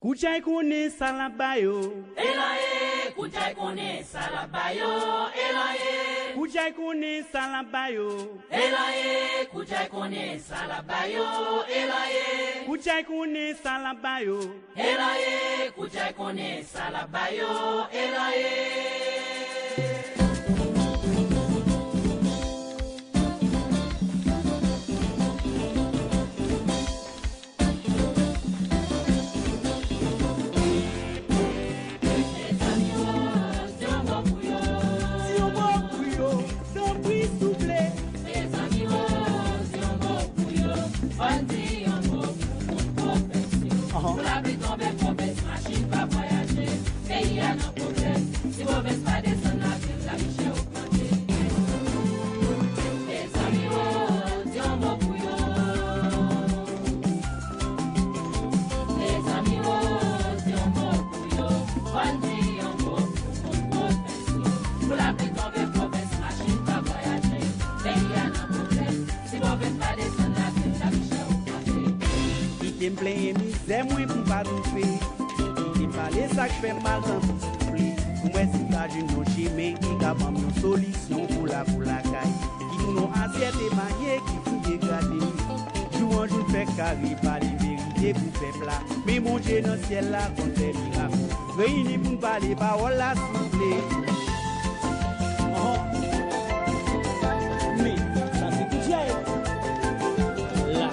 Kuchai kone salabayo. Elae, kuchai kone salabayo. Elae, Kuchai kone salabayo. Elae, kuchai kone salabayo. Elae, Kuchai kone salabayo. Elae, kuchai kone salabayo. Elae. C'est moi pour pas trouver. Il fallait ça que fait mal dans tout souffler. Pour moi, c'est ça d'une non chimée qui a une solution pour la caille. Qui nous ont assiette et manier qui font dégrader. Jouant, je fais carré par les vérités pour faire plat. Mais mon Dieu dans le ciel là, qu'on fait miracle. Réunis pour parler, parole la souffler. Mais ça c'est tout Dieu. Là.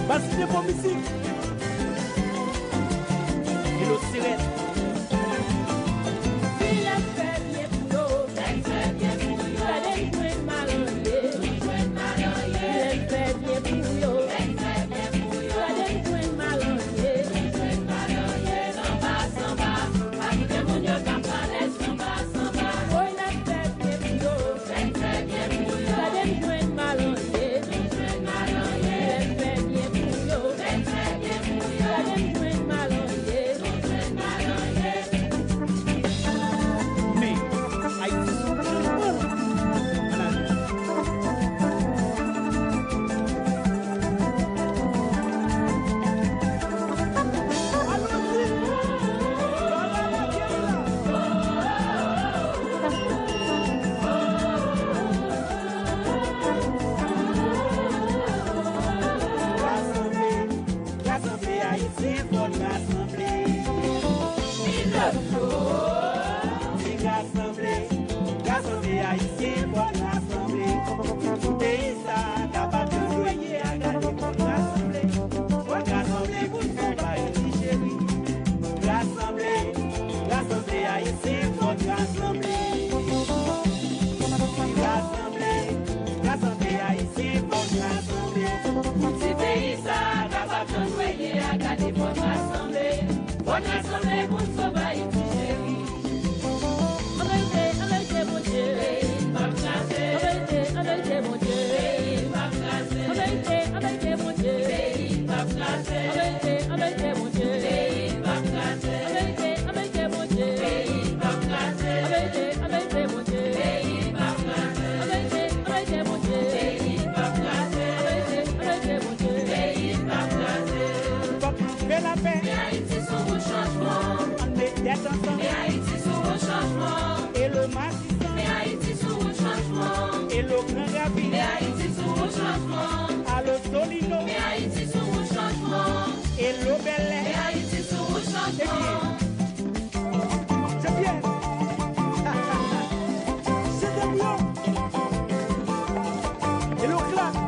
Basile pour musique. Et le sirène. Yeah. ensemble. Mais Haïti sous un changement. Et le Matissan. Mais Haïti sous un changement. Et le Grand Rapide. Mais Haïti sous un changement. À le Solino. Mais Haïti sous un changement. Et le Belay. Mais Haïti sous un changement. C'est bien. C'est bien. Et le clap.